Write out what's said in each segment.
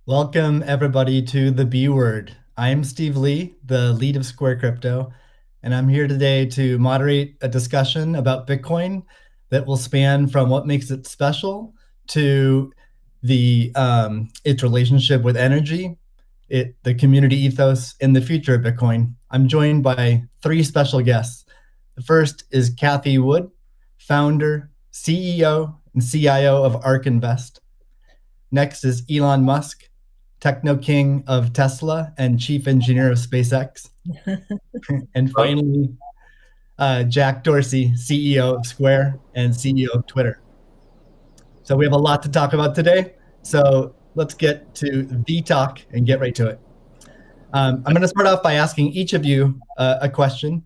Welcome, everybody, to the B Word. I'm Steve Lee, the lead of Square Crypto, and I'm here today to moderate a discussion about Bitcoin that will span from what makes it special to its relationship with energy, the community ethos, and the future of Bitcoin. I'm joined by three special guests. The first is Kathy Wood, founder, CEO, and CIO of ARK Invest. Next is Elon Musk, techno king of Tesla and chief engineer of SpaceX. And finally, Jack Dorsey, CEO of Square and CEO of Twitter. So we have a lot to talk about today. So let's get to the talk and get right to it. I'm going to start off by asking each of you a question,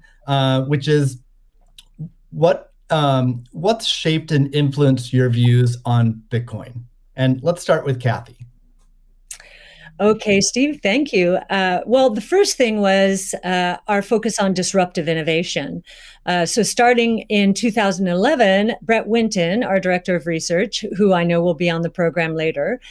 which is what's shaped and influenced your views on Bitcoin? And let's start with Kathy. Okay, Steve, thank you. Well, the first thing was our focus on disruptive innovation. So starting in 2011, Brett Winton, our director of research, who I know will be on the program later,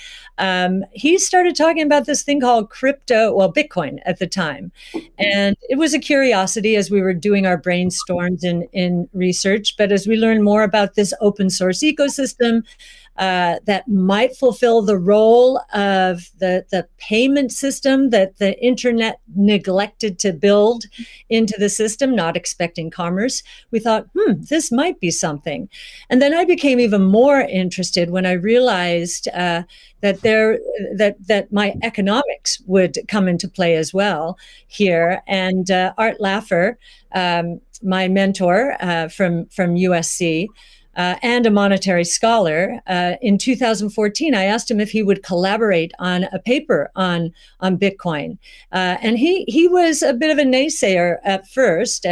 he started talking about this thing called Bitcoin at the time. And it was a curiosity as we were doing our brainstorms in research. But as we learned more about this open source ecosystem, that might fulfill the role of the payment system that the internet neglected to build into the system, not expecting commerce. We thought, this might be something. And then I became even more interested when I realized that my economics would come into play as well here. And Art Laffer, my mentor from USC, and a monetary scholar. In 2014, I asked him if he would collaborate on a paper on Bitcoin. And he was a bit of a naysayer at first,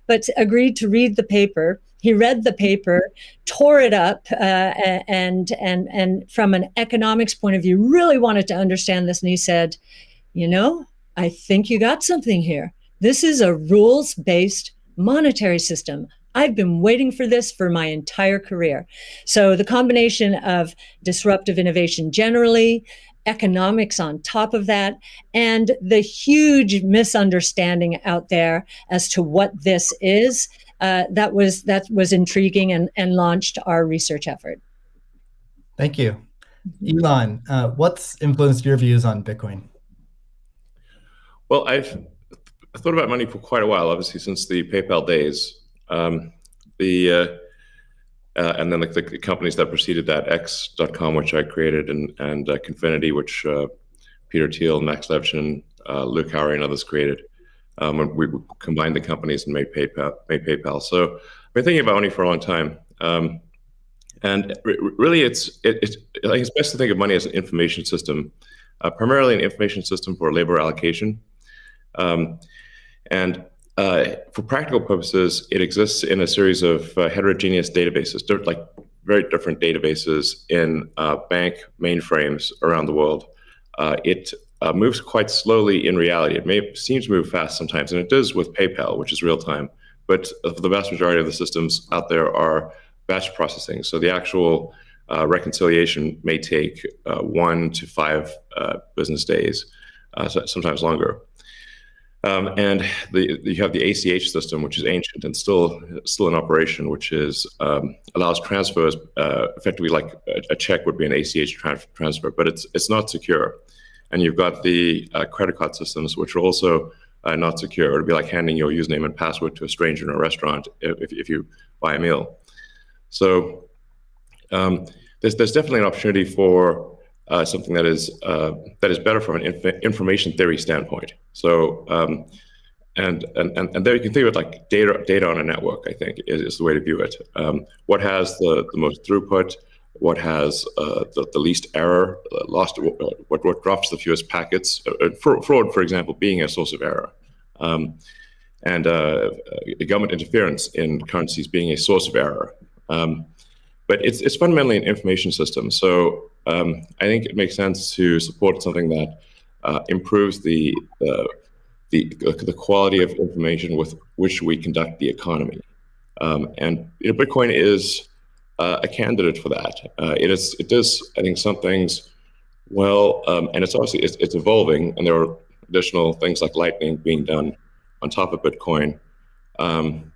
but agreed to read the paper. He read the paper, tore it up, and from an economics point of view, really wanted to understand this. And he said, I think you got something here. This is a rules-based monetary system. I've been waiting for this for my entire career. So the combination of disruptive innovation generally, economics on top of that, and the huge misunderstanding out there as to what this is, that was intriguing and launched our research effort. Thank you. Elon, what's influenced your views on Bitcoin? Well, I've thought about money for quite a while, obviously, since the PayPal days. And then the companies that preceded that, X.com, which I created, and Confinity, which Peter Thiel, Max Levchin, Luke Howry, and others created. And we combined the companies and made PayPal. So I've been thinking about money for a long time. And really, I think it's best to think of money as an information system, primarily an information system for labor allocation. For practical purposes, it exists in a series of heterogeneous databases, like very different databases in bank mainframes around the world. It moves quite slowly in reality. It may seem to move fast sometimes, and it does with PayPal, which is real time. But the vast majority of the systems out there are batch processing. So the actual reconciliation may take 1 to 5 business days, sometimes longer. And you have the ACH system, which is ancient and still in operation, which allows transfers effectively like a check would be an ACH transfer, but it's not secure. And you've got the credit card systems, which are also not secure. It would be like handing your username and password to a stranger in a restaurant if you buy a meal. So there's definitely an opportunity for something that is better from an information theory standpoint. So and there you can think of it like data on a network. I think is the way to view it. What has the most throughput? What has the least error? What drops the fewest packets? Fraud, for example, being a source of error. And government interference in currencies being a source of error. But it's fundamentally an information system. So I think it makes sense to support something that improves the quality of information with which we conduct the economy. And Bitcoin is a candidate for that. It does, I think, some things Well, and it's obviously it's evolving, and there are additional things like Lightning being done on top of Bitcoin. Um,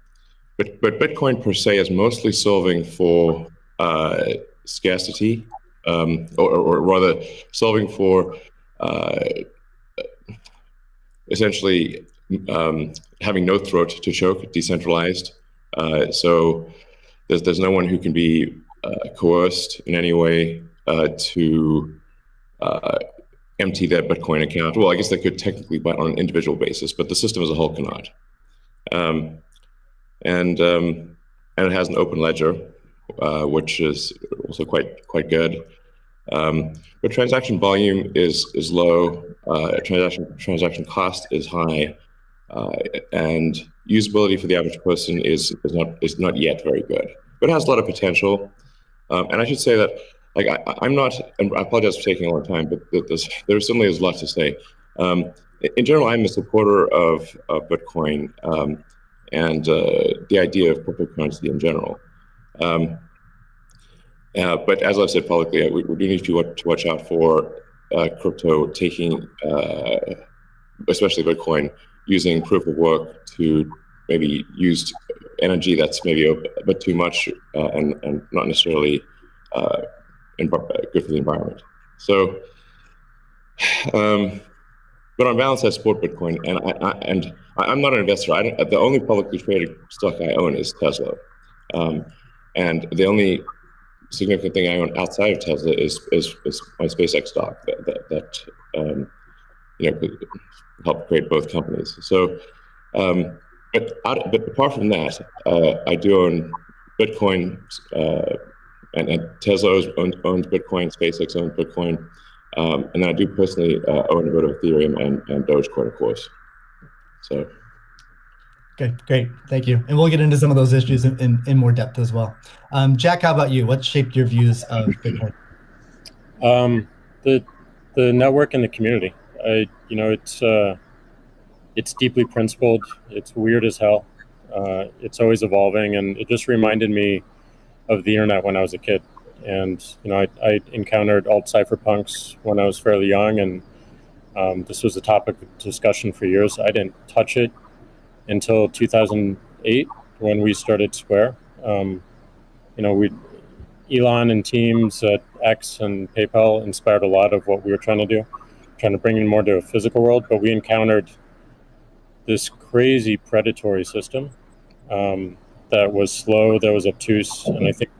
but Bitcoin per se is mostly solving for scarcity, or rather solving for uh, essentially having no throat to choke, decentralized. So there's no one who can be coerced in any way to empty their Bitcoin account. Well, I guess they could technically, but on an individual basis, but the system as a whole cannot. Um, and it has an open ledger, which is also quite good. But transaction volume is low. Transaction cost is high, and usability for the average person is not yet very good. But it has a lot of potential. And I should say that, like, I'm not, and I apologize for taking a long time, but there certainly is a lot to say. In general, I'm a supporter of Bitcoin and the idea of cryptocurrency in general. But as I've said publicly, we do need to watch out for crypto taking, especially Bitcoin, using proof of work to maybe use energy that's maybe a bit too much and not necessarily good for the environment. So, but on balance, I support Bitcoin, and I'm not an investor. The only publicly traded stock I own is Tesla, and the only significant thing I own outside of Tesla is my SpaceX stock that could help create both companies. So, but apart from that, I do own Bitcoin, and Tesla owns Bitcoin, SpaceX owns Bitcoin, and then I do personally own a bit of Ethereum and Dogecoin, of course. So. Okay, great. Thank you. And we'll get into some of those issues in more depth as well. Jack, how about you? What shaped your views of Bitcoin? The network and the community. It's deeply principled. It's weird as hell. It's always evolving, and it just reminded me of the internet when I was a kid. And I encountered alt cypherpunks when I was fairly young, and this was a topic of discussion for years. I didn't touch it until 2008 when we started Square. Elon and teams at X and PayPal inspired a lot of what we were trying to do, trying to bring in more to a physical world. But we encountered this crazy predatory system that was slow, that was obtuse. And I think,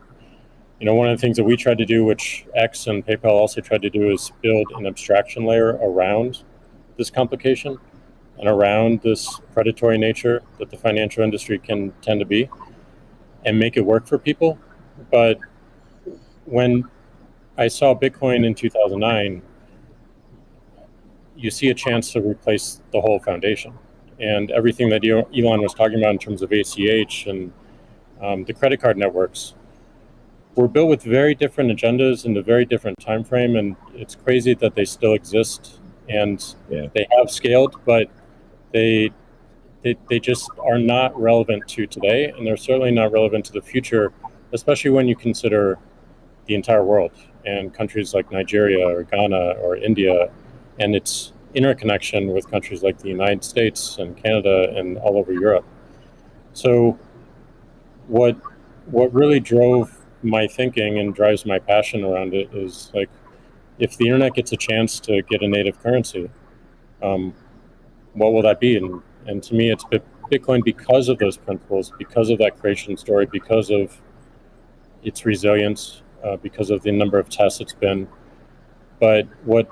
one of the things that we tried to do, which X and PayPal also tried to do, is build an abstraction layer around this complication and around this predatory nature that the financial industry can tend to be, and make it work for people. But when I saw Bitcoin in 2009, you see a chance to replace the whole foundation. And everything that Elon was talking about in terms of ACH and the credit card networks were built with very different agendas in a very different time frame. And it's crazy that they still exist, and they have scaled, but they just are not relevant to today, and they're certainly not relevant to the future, especially when you consider the entire world and countries like Nigeria or Ghana or India, and its interconnection with countries like the United States and Canada and all over Europe. So what really drove my thinking and drives my passion around it is, like, if the internet gets a chance to get a native currency, what will that be? And to me, it's Bitcoin because of those principles, because of that creation story, because of its resilience, because of the number of tests it's been. But what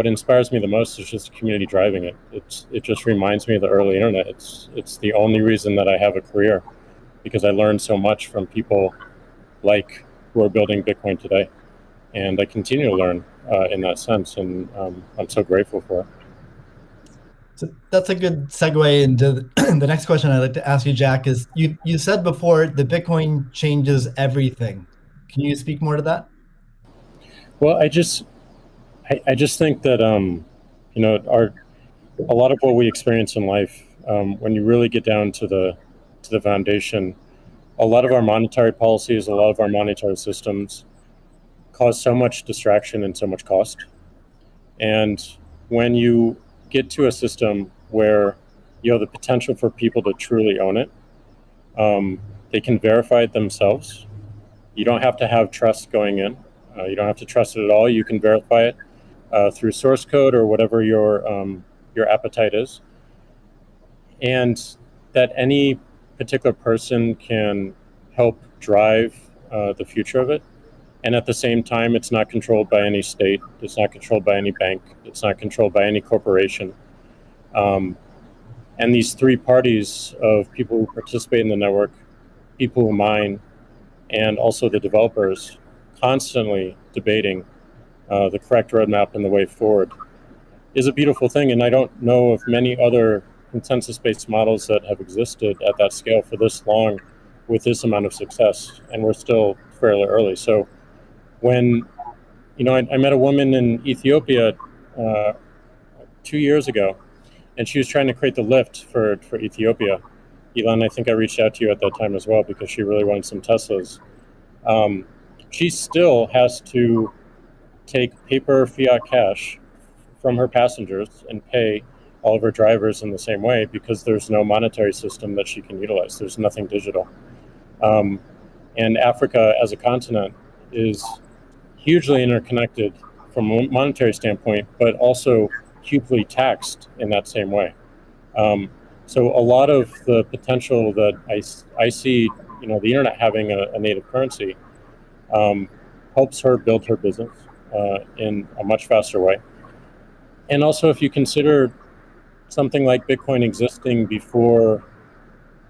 inspires me the most is just the community driving it. It just reminds me of the early internet. It's the only reason that I have a career, because I learned so much from people like who are building Bitcoin today, and I continue to learn in that sense, and I'm so grateful for it. So that's a good segue into the next question I'd like to ask you, Jack. Is you said before that Bitcoin changes everything. Can you speak more to that? Well, I just think that a lot of what we experience in life, when you really get down to the foundation, a lot of our monetary policies, a lot of our monetary systems cause so much distraction and so much cost. And when you get to a system where you have the potential for people to truly own it, they can verify it themselves. You don't have to have trust going in. You don't have to trust it at all. You can verify it through source code or whatever your appetite is, and that any particular person can help drive the future of it. And at the same time, it's not controlled by any state. It's not controlled by any bank. It's not controlled by any corporation. And these three parties of people who participate in the network, people who mine, and also the developers, constantly debating the correct roadmap and the way forward, is a beautiful thing. And I don't know of many other consensus-based models that have existed at that scale for this long with this amount of success. And we're still fairly early. So when, I met a woman in Ethiopia 2 years ago, and she was trying to create the lift for Ethiopia. Elon, I think I reached out to you at that time as well because she really wanted some Teslas. She still has to take paper fiat cash from her passengers and pay all of her drivers in the same way because there's no monetary system that she can utilize. There's nothing digital. And Africa as a continent is hugely interconnected from a monetary standpoint, but also hugely taxed in that same way. So a lot of the potential that I see, the internet having a native currency helps her build her business in a much faster way. And also, if you consider something like Bitcoin existing before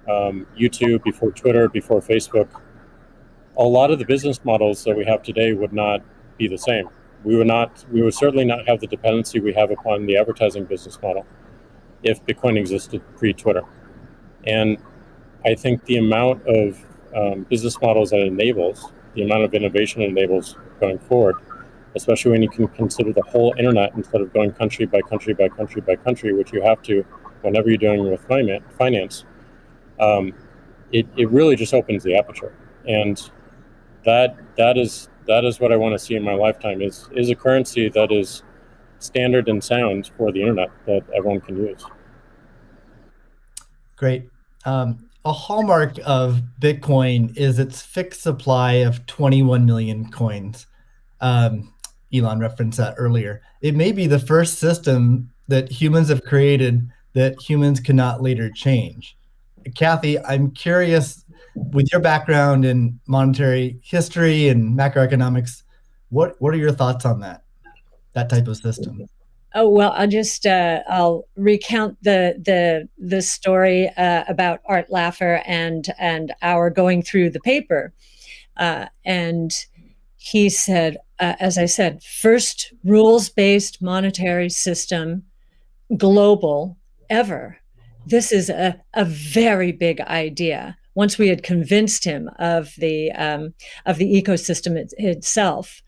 YouTube, before Twitter, before Facebook, a lot of the business models that we have today would not be the same. We would certainly not have the dependency we have upon the advertising business model if Bitcoin existed pre-Twitter. And I think the amount of business models that it enables, the amount of innovation it enables going forward, especially when you can consider the whole internet instead of going country by country by country by country, which you have to whenever you're dealing with finance, it really just opens the aperture. And that is what I want to see in my lifetime is a currency that is standard and sound for the internet that everyone can use. Great. A hallmark of Bitcoin is its fixed supply of 21 million coins. Elon referenced that earlier. It may be the first system that humans have created that humans cannot later change. Kathy, I'm curious, with your background in monetary history and macroeconomics, what are your thoughts on that type of system? Oh, well, I'll recount the story about Art Laffer and our going through the paper. And he said, as I said, first rules-based monetary system, global, ever. This is a very big idea. Once we had convinced him of the ecosystem itself.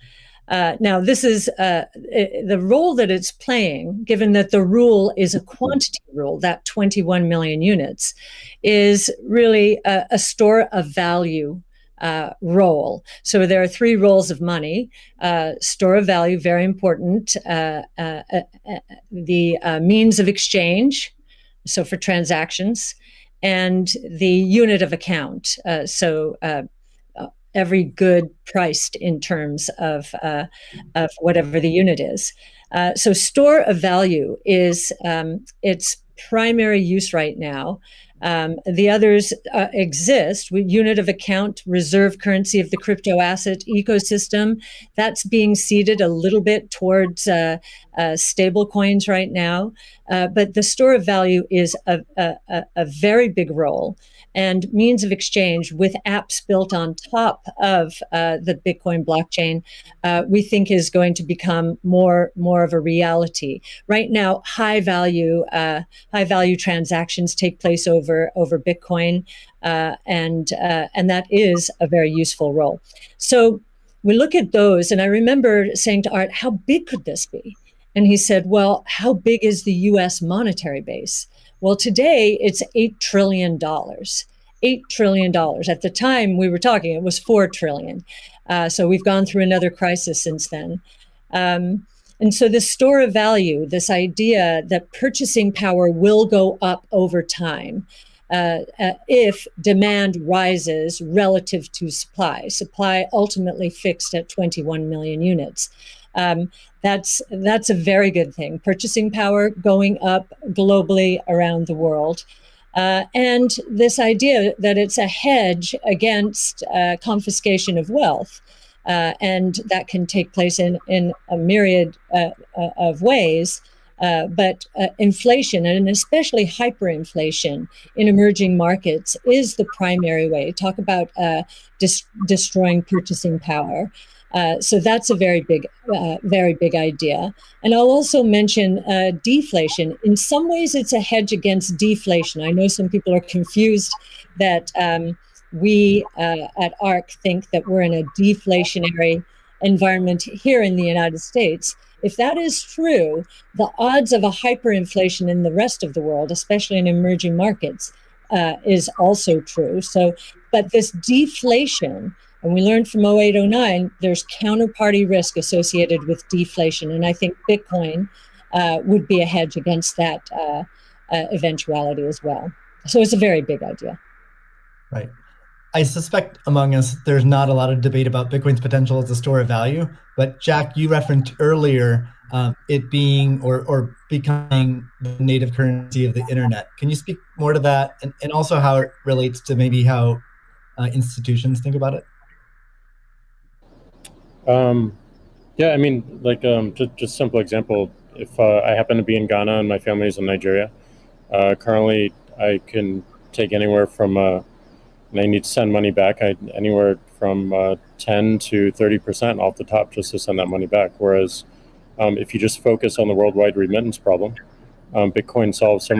Now, this is the role that it's playing, given that the rule is a quantity rule, that 21 million units, is really a store of value role. So there are three roles of money. Store of value, very important. The means of exchange, so for transactions, and the unit of account. Every good priced in terms of whatever the unit is. So store of value is its primary use right now. The others exist. Unit of account, reserve currency of the crypto asset ecosystem. That's being seeded a little bit towards stable coins right now. But the store of value is a very big role. And means of exchange with apps built on top of the Bitcoin blockchain, we think is going to become more of a reality. Right now, high value transactions take place over Bitcoin, and that is a very useful role. So we look at those, and I remember saying to Art, "How big could this be?" And he said, "Well, how big is the U.S. monetary base?" Well, today it's $8 trillion. $8 trillion. At the time we were talking, it was $4 trillion. So we've gone through another crisis since then. And And so the store of value, this idea that purchasing power will go up over time if demand rises relative to supply ultimately fixed at 21 million units. That's a very good thing. Purchasing power going up globally around the world. And this idea that it's a hedge against confiscation of wealth. And that can take place in a myriad of ways. But inflation, and especially hyperinflation in emerging markets, is the primary way. Talk about destroying purchasing power. So that's a very big idea. And I'll also mention deflation. In some ways, it's a hedge against deflation. I know some people are confused that we at ARC think that we're in a deflationary environment here in the United States. If that is true, the odds of a hyperinflation in the rest of the world, especially in emerging markets, is also true. So, but this deflation, and we learned from 0809, there's counterparty risk associated with deflation. And I think Bitcoin would be a hedge against that eventuality as well. So it's a very big idea. Right. I suspect among us, there's not a lot of debate about Bitcoin's potential as a store of value. But Jack, you referenced earlier it being or becoming the native currency of the internet. Can you speak more to that, and also how it relates to maybe how institutions think about it? Yeah, I mean, like just simple example. If I happen to be in Ghana and my family is in Nigeria, currently I can take anywhere from and I need to send money back, anywhere from 10 to 30% off the top just to send that money back. Whereas if you just focus on the worldwide remittance problem, Bitcoin solves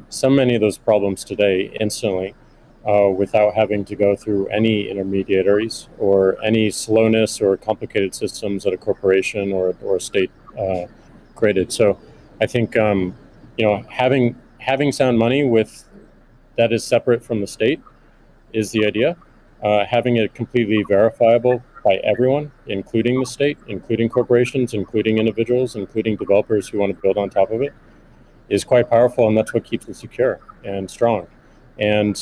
so many of those problems today instantly without having to go through any intermediaries or any slowness or complicated systems that a corporation or a state created. So I think having sound money that is separate from the state is the idea. Having it completely verifiable by everyone, including the state, including corporations, including individuals, including developers who want to build on top of it, is quite powerful, and that's what keeps it secure and strong. And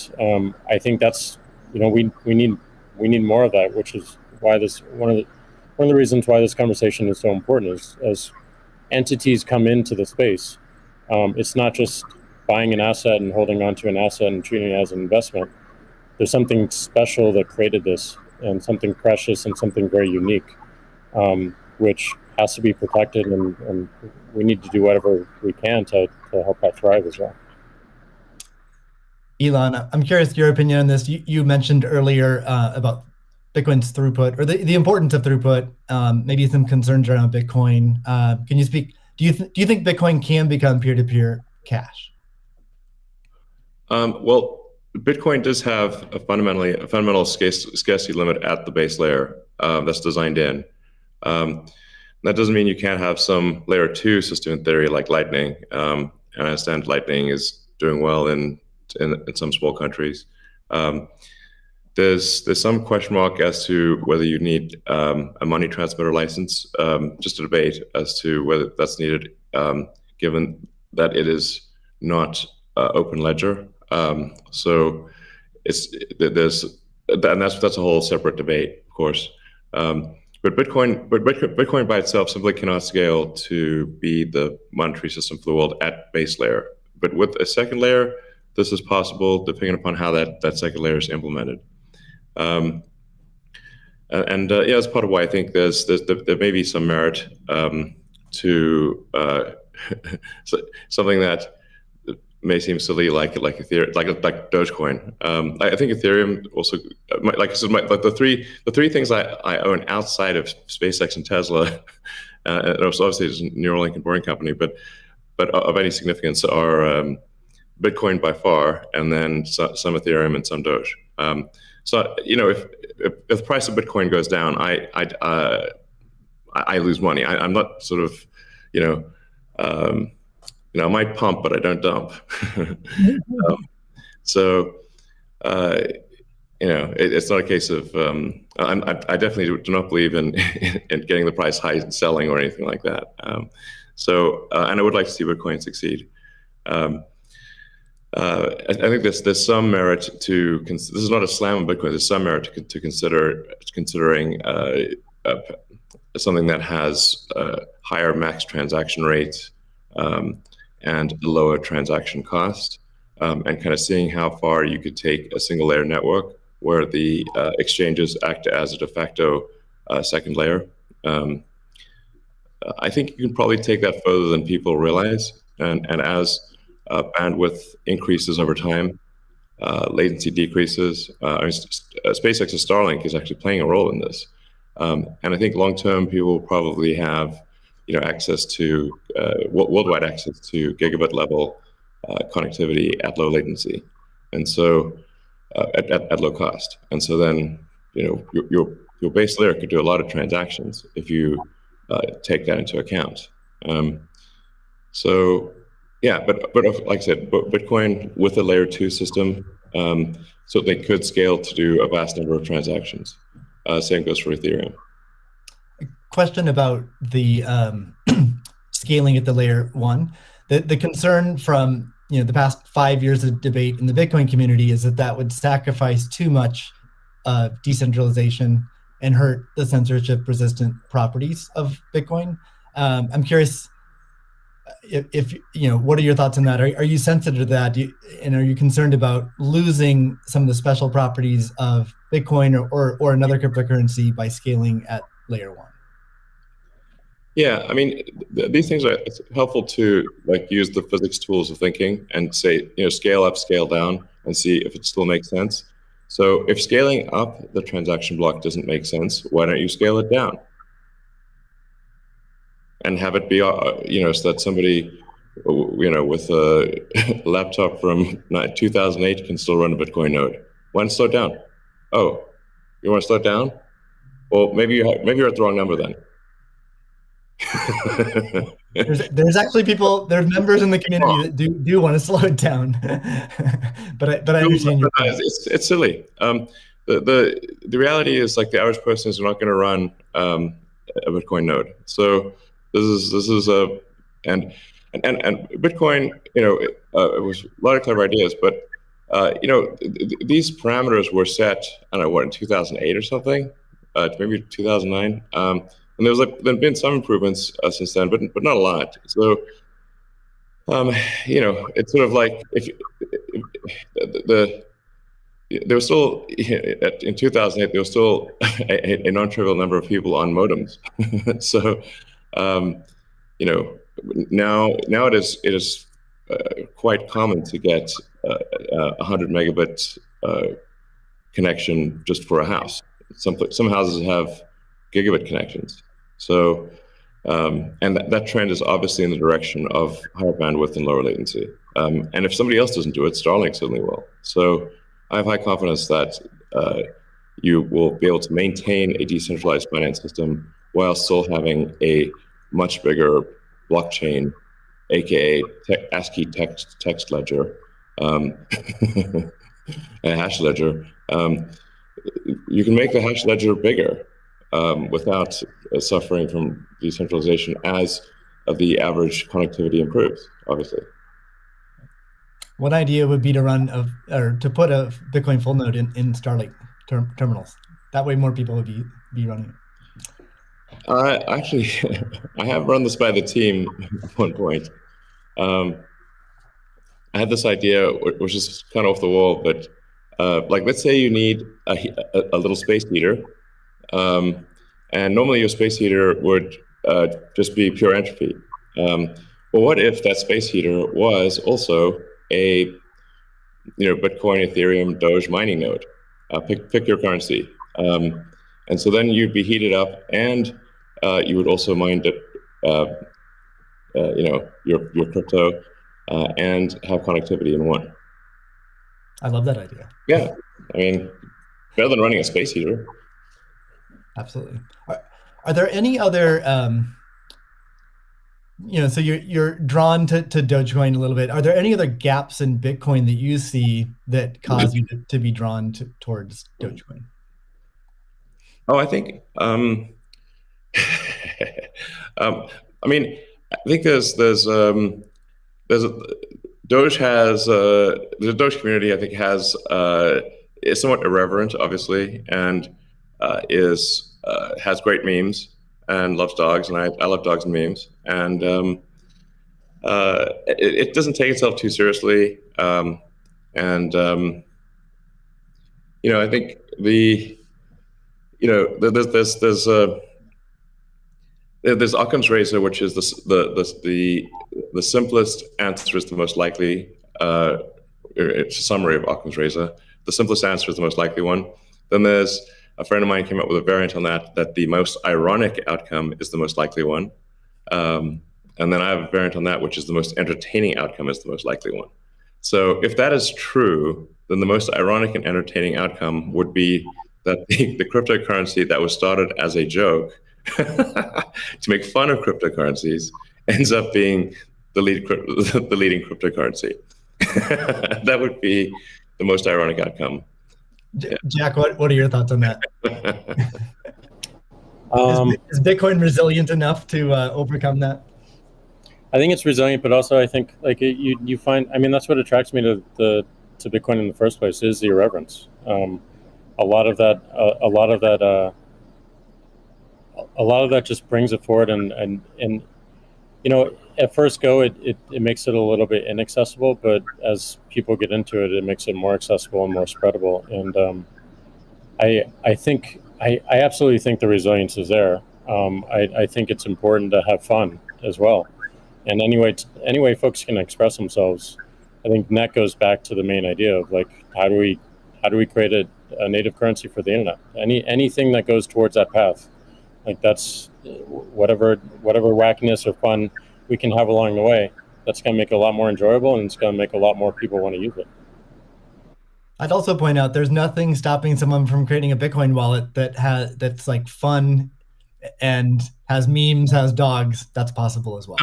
I think that's we need more of that, which is why this one of the reasons why this conversation is so important is as entities come into the space, it's not just buying an asset and holding on to an asset and treating it as an investment. There's something special that created this, and something precious and something very unique, which has to be protected, and we need to do whatever we can to help that thrive as well. Elon, I'm curious your opinion on this. You mentioned earlier about Bitcoin's throughput, or the importance of throughput, maybe some concerns around Bitcoin. Can you speak? Do you think Bitcoin can become peer-to-peer cash? Well, Bitcoin does have a fundamental scarcity limit at the base layer that's designed in. That doesn't mean you can't have some layer 2 system in theory like Lightning. And I understand Lightning is doing well in some small countries. There's some question mark as to whether you need a money transmitter license. Just a debate as to whether that's needed, given that it is not open ledger. So that's a whole separate debate, of course. But Bitcoin by itself simply cannot scale to be the monetary system for the world at base layer. But with a second layer, this is possible depending upon how that second layer is implemented. Yeah, that's part of why I think there may be some merit to something that may seem silly, like Ethereum, like Dogecoin. I think Ethereum also, like I said, the three things I own outside of SpaceX and Tesla, and obviously it's a Neuralink and Boring Company, but of any significance are Bitcoin by far, and then some Ethereum and some Doge. So if the price of Bitcoin goes down, I lose money. I'm not sort of I might pump, but I don't dump. So it's not a case of I definitely do not believe in in getting the price high and selling or anything like that. And I would like to see Bitcoin succeed. I think there's some merit to this is not a slam on Bitcoin. There's some merit to considering something that has a higher max transaction rate and a lower transaction cost, and kind of seeing how far you could take a single layer network where the exchanges act as a de facto second layer. I think you can probably take that further than people realize, and as bandwidth increases over time, latency decreases. SpaceX's Starlink is actually playing a role in this, and I think long term people will probably have access to worldwide access to gigabit level connectivity at low latency, and so at low cost. And so then your base layer could do a lot of transactions if you take that into account. So yeah, but like I said, Bitcoin with a layer 2 system certainly could scale to do a vast number of transactions. Same goes for Ethereum. Question about the scaling at the layer 1. The concern from the past 5 years of debate in the Bitcoin community is that would sacrifice too much decentralization and hurt the censorship-resistant properties of Bitcoin. I'm curious if what are your thoughts on that? Are you sensitive to that? And are you concerned about losing some of the special properties of Bitcoin or another cryptocurrency by scaling at layer 1? Yeah, I mean, these things it's helpful to use the physics tools of thinking and say, scale up, scale down, and see if it still makes sense. So if scaling up the transaction block doesn't make sense, why don't you scale it down? And have it be, so that somebody, with a laptop from 2008 can still run a Bitcoin node. Why not slow it down? Oh, you want to slow it down? Well, maybe you're at the wrong number then. there's actually there's members in the community that do want to slow it down, but I understand your point. It's silly. The reality is the average person is not going to run a Bitcoin node. So this is and Bitcoin, it was a lot of clever ideas, but these parameters were set, I don't know, in 2008 or something, maybe 2009. And there've been some improvements since then, but not a lot. So, it's sort of like there was still in 2008 there was still a non-trivial number of people on modems. So, now it is quite common to get 100 megabit connection just for a house. Some houses have gigabit connections. So, and that trend is obviously in the direction of higher bandwidth and lower latency. And if somebody else doesn't do it, Starlink certainly will. So I have high confidence that you will be able to maintain a decentralized finance system while still having a much bigger blockchain, aka ASCII text ledger, a hash ledger. You can make the hash ledger bigger without suffering from decentralization as the average connectivity improves, obviously. One idea would be to to put a Bitcoin full node in Starlink terminals. That way more people would be running it. Actually, I have run this by the team at one point. I had this idea, which is kind of off the wall, but let's say you need a little space heater. And normally your space heater would just be pure entropy. But what if that space heater was also a Bitcoin, Ethereum, Doge mining node? Pick your currency. And so then you'd be heated up, and you would also mine your crypto and have connectivity in one. I love that idea. Yeah, I mean, better than running a space heater. Absolutely. Are there any other So you're drawn to Dogecoin a little bit. Are there any other gaps in Bitcoin that you see that cause you to be drawn towards Dogecoin? Oh, I think I mean, I think there's a, Doge has the Doge community. I think is somewhat irreverent, obviously, and has great memes and loves dogs, and I love dogs and memes, and it doesn't take itself too seriously, and I think there's Occam's razor, which is the simplest answer is the most likely. It's a summary of Occam's razor. The simplest answer is the most likely one. Then there's a friend of mine came up with a variant on that the most ironic outcome is the most likely one. And then I have a variant on that, which is the most entertaining outcome is the most likely one. So if that is true, then the most ironic and entertaining outcome would be that the cryptocurrency that was started as a joke to make fun of cryptocurrencies ends up being the leading cryptocurrency. That would be the most ironic outcome. Jack, what are your thoughts on that? Is Bitcoin resilient enough to overcome that? I think it's resilient, but also I think like you find. I mean, that's what attracts me to Bitcoin in the first place is the irreverence. A lot of that just brings it forward, and at first go it makes it a little bit inaccessible, but as people get into it, it makes it more accessible and more spreadable. And I absolutely think the resilience is there. I think it's important to have fun as well. And anyway, folks can express themselves. I think that goes back to the main idea of like how do we create a native currency for the internet? Anything that goes towards that path, like that's whatever wackiness or fun we can have along the way. That's going to make it a lot more enjoyable, and it's going to make a lot more people want to use it. I'd also point out there's nothing stopping someone from creating a Bitcoin wallet that's like fun and has memes, has dogs. That's possible as well.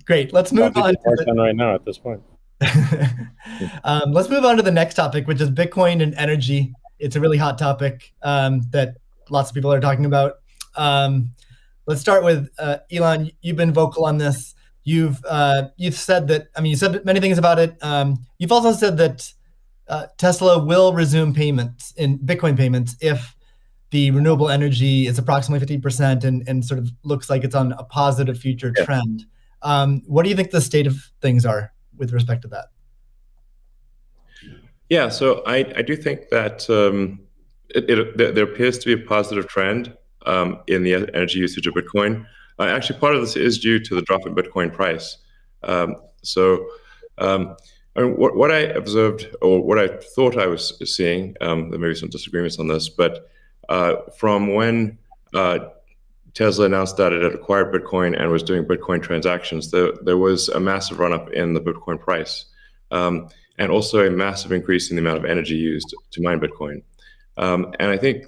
Great. Let's move on. Right now at this point. Let's move on to the next topic, which is Bitcoin and energy. It's a really hot topic that lots of people are talking about. Let's start with Elon. You've been vocal on this. You've said that. I mean, you said many things about it. You've also said that Tesla will resume payments in Bitcoin payments if the renewable energy is approximately 50% and sort of looks like it's on a positive future trend. What do you think the state of things are with respect to that? Yeah, so I do think that there appears to be a positive trend in the energy usage of Bitcoin. Actually, part of this is due to the drop in Bitcoin price. What I observed, or what I thought I was seeing, there may be some disagreements on this, but from when Tesla announced that it had acquired Bitcoin and was doing Bitcoin transactions, there was a massive run-up in the Bitcoin price, and also a massive increase in the amount of energy used to mine Bitcoin. And I think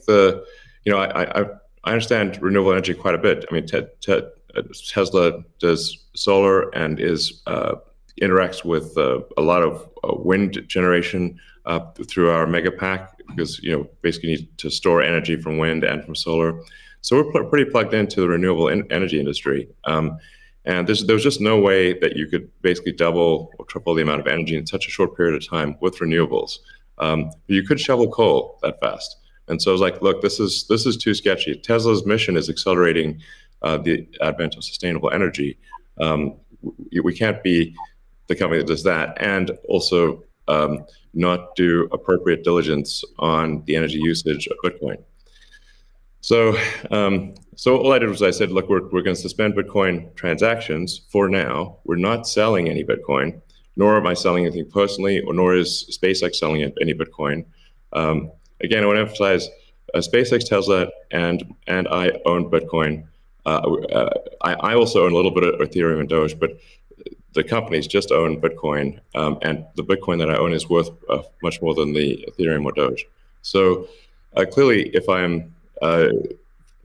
I understand renewable energy quite a bit. I mean, Tesla does solar and interacts with a lot of wind generation through our mega pack, because basically need to store energy from wind and from solar. So we're pretty plugged into the renewable energy industry. And there was just no way that you could basically double or triple the amount of energy in such a short period of time with renewables. But you could shovel coal that fast. And so I was like, look, this is too sketchy. Tesla's mission is accelerating the advent of sustainable energy. We can't be the company that does that and also not do appropriate diligence on the energy usage of Bitcoin. So all I did was I said, look, we're going to suspend Bitcoin transactions for now. We're not selling any Bitcoin, nor am I selling anything personally, or nor is SpaceX selling any Bitcoin. Again, I want to emphasize SpaceX, Tesla, and I own Bitcoin. I also own a little bit of Ethereum and Doge, but the companies just own Bitcoin, and the Bitcoin that I own is worth much more than the Ethereum or Doge. So clearly, if I'm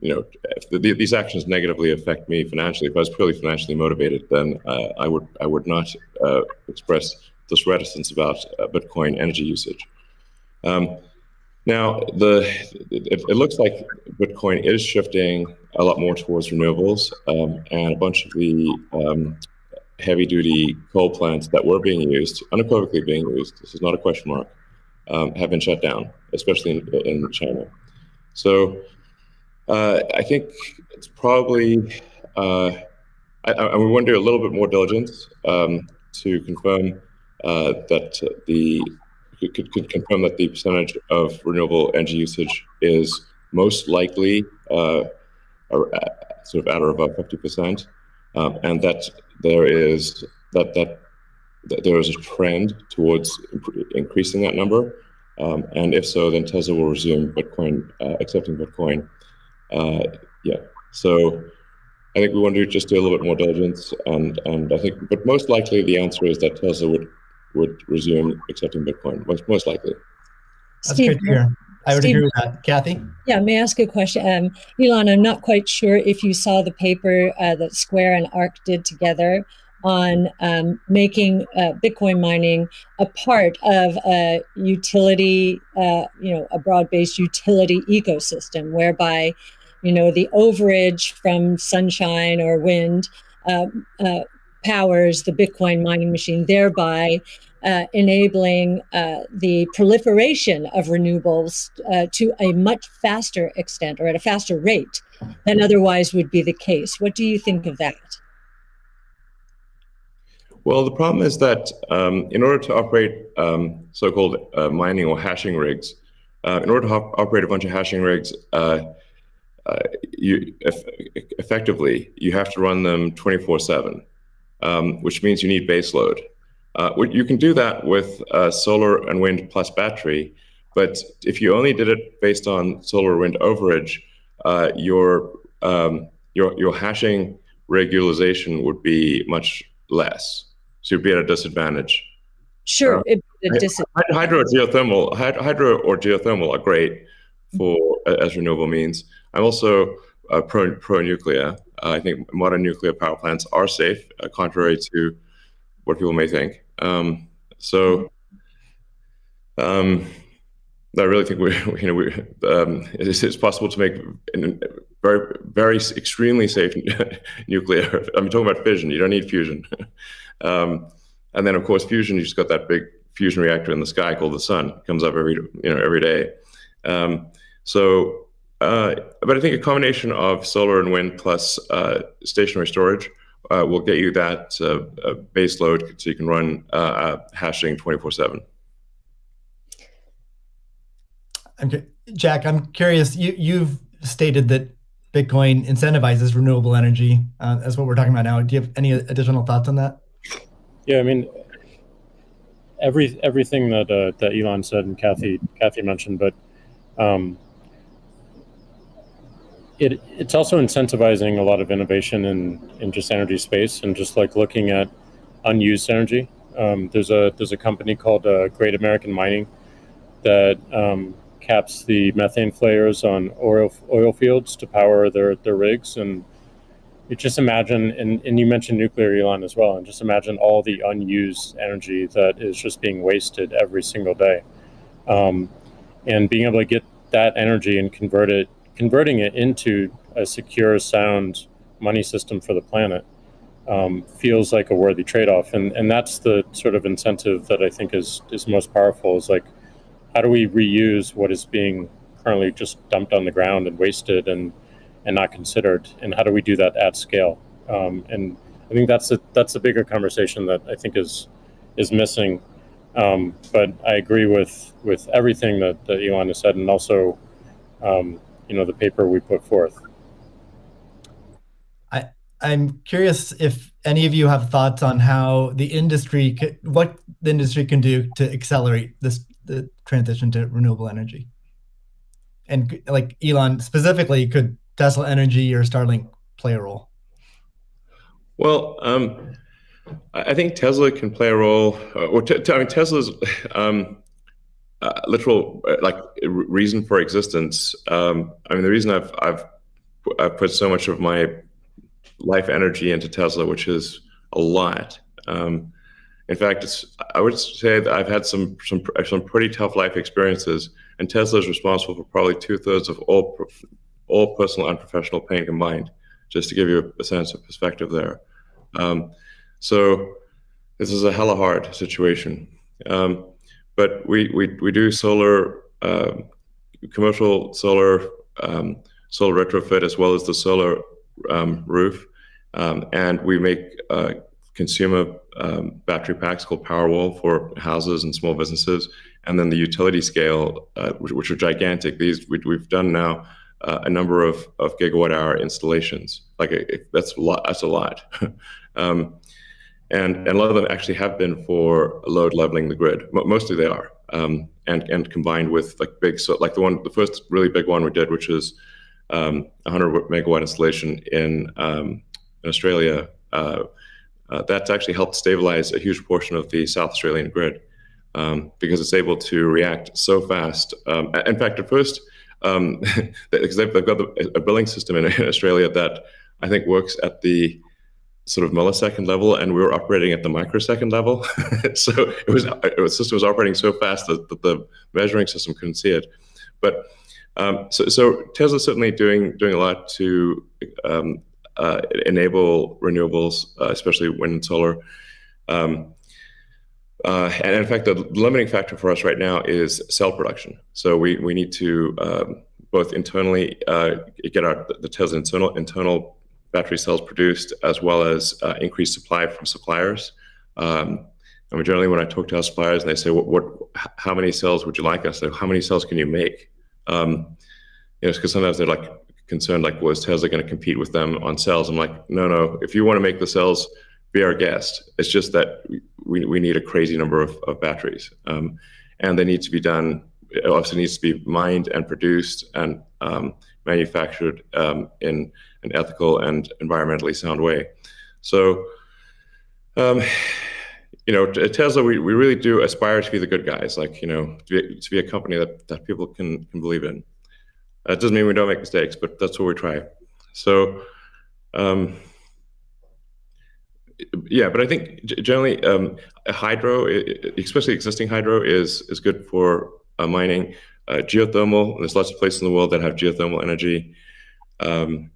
these actions negatively affect me financially. If I was purely financially motivated, then I would not express this reticence about Bitcoin energy usage. Now, it looks like Bitcoin is shifting a lot more towards renewables, and a bunch of the heavy-duty coal plants that were being used, unequivocally being used, this is not a question mark, have been shut down, especially in China. So I think it's probably, we want to do a little bit more diligence to confirm could confirm that the percentage of renewable energy usage is most likely sort of at or above 50%, and that there is there is a trend towards increasing that number, and if so, then Tesla will resume Bitcoin, accepting Bitcoin. So I think we want to just do a little bit more diligence, and I think, but most likely the answer is that Tesla would resume accepting Bitcoin, most likely. That's Steve, great to hear. I would Steve, agree with that. Kathy? Yeah, may I ask a question? Elon, I'm not quite sure if you saw the paper that Square and ARC did together on making Bitcoin mining a part of a utility, a broad-based utility ecosystem, whereby, the overage from sunshine or wind powers the Bitcoin mining machine, thereby enabling the proliferation of renewables to a much faster extent, or at a faster rate than otherwise would be the case. What do you think of that? Well, the problem is that in order to operate so-called mining or hashing rigs, in order to operate a bunch of hashing rigs, effectively, you have to run them 24/7, which means you need base load. You can do that with solar and wind plus battery, but if you only did it based on solar or wind overage, your hashing rig utilization would be much less. So you'd be at a disadvantage. Sure, hydro or geothermal are great as renewable means. I'm also pro nuclear. I think modern nuclear power plants are safe, contrary to what people may think. I really think it's possible to make very, very extremely safe nuclear. I'm talking about fission. You don't need fusion. And then, of course, fusion. You just got that big fusion reactor in the sky called the sun. It comes up every day. But I think a combination of solar and wind plus stationary storage will get you that base load, so you can run hashing 24/7. Jack, I'm curious. You've stated that Bitcoin incentivizes renewable energy. That's what we're talking about now. Do you have any additional thoughts on that? Yeah, I mean, everything that Elon said and Kathy mentioned, but it's also incentivizing a lot of innovation in just energy space, and just like looking at unused energy. There's a company called Great American Mining that caps the methane flares on oil fields to power their rigs. And you just imagine, and you mentioned nuclear, Elon, as well, and just imagine all the unused energy that is just being wasted every single day. And being able to get that energy and converting it into a secure, sound money system for the planet feels like a worthy trade-off. And that's the sort of incentive that I think is most powerful, is like, how do we reuse what is being currently just dumped on the ground and wasted and not considered, and how do we do that at scale? And I think that's a bigger conversation that I think is missing. But I agree with everything that Elon has said, and also the paper we put forth. I'm curious if any of you have thoughts on how what the industry can do to accelerate the transition to renewable energy. And like Elon specifically, could Tesla Energy or Starlink play a role? Well, I think Tesla can play a role. Tesla's literal reason for existence. The reason I've put so much of my life energy into Tesla, which is a lot. In fact, I would say that I've had some pretty tough life experiences, and Tesla is responsible for probably 2/3 of all personal and professional pain combined. Just to give you a sense of perspective there. So this is a hella hard situation. But we do solar, commercial solar, solar retrofit, as well as the solar roof, and we make consumer battery packs called Powerwall for houses and small businesses, and then the utility scale, which are gigantic. We've done now a number of gigawatt hour installations. That's a lot. That's a lot. And a lot of them actually have been for load leveling the grid. Mostly they are, and combined with the first really big one we did, which is 100 megawatt installation in Australia. That's actually helped stabilize a huge portion of the South Australian grid, because it's able to react so fast. In fact, at first, because they've got a billing system in Australia that I think works at the sort of millisecond level, and we were operating at the microsecond level. So the system was operating so fast that the measuring system couldn't see it. But so Tesla's certainly doing a lot to enable renewables, especially wind and solar. And in fact, the limiting factor for us right now is cell production. So we need to both internally get the Tesla internal battery cells produced, as well as increase supply from suppliers. And generally, when I talk to our suppliers and they say, how many cells would you like us? How many cells can you make? Because sometimes they're like concerned, like, well, is Tesla going to compete with them on cells? I'm like, no. If you want to make the cells, be our guest. It's just that we need a crazy number of batteries, and they need to be done. It also needs to be mined and produced and manufactured in an ethical and environmentally sound way. So, Tesla, we really do aspire to be the good guys, to be a company that people can believe in. That doesn't mean we don't make mistakes, but that's what we try. So, but I think generally hydro, especially existing hydro, is good for mining. Geothermal, there's lots of places in the world that have geothermal energy. Like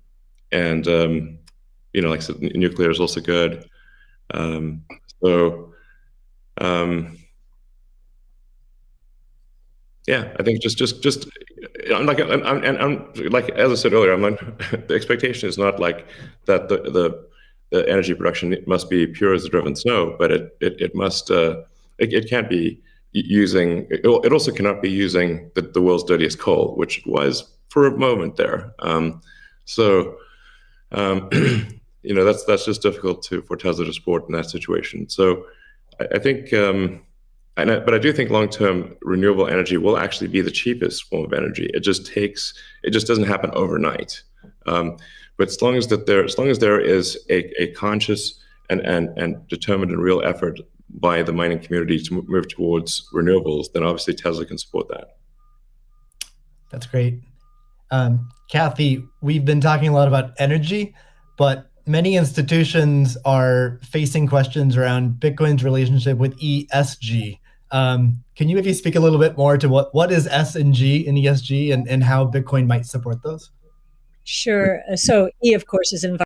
I said, nuclear is also good. I think just I'm like as I said earlier, the expectation is not like that the energy production must be pure as the driven snow, but it must it can't be using it also cannot be using the world's dirtiest coal, which it was for a moment there. That's just difficult for Tesla to support in that situation. So I think, but I do think long-term renewable energy will actually be the cheapest form of energy. It just doesn't happen overnight. But as long as there is a conscious and determined and real effort by the mining community to move towards renewables, then obviously Tesla can support that. That's great. Kathy, we've been talking a lot about energy, but many institutions are facing questions around Bitcoin's relationship with ESG. Can you maybe speak a little bit more to what is S and G in ESG and how Bitcoin might support those? Sure. So E, of course, is environmental.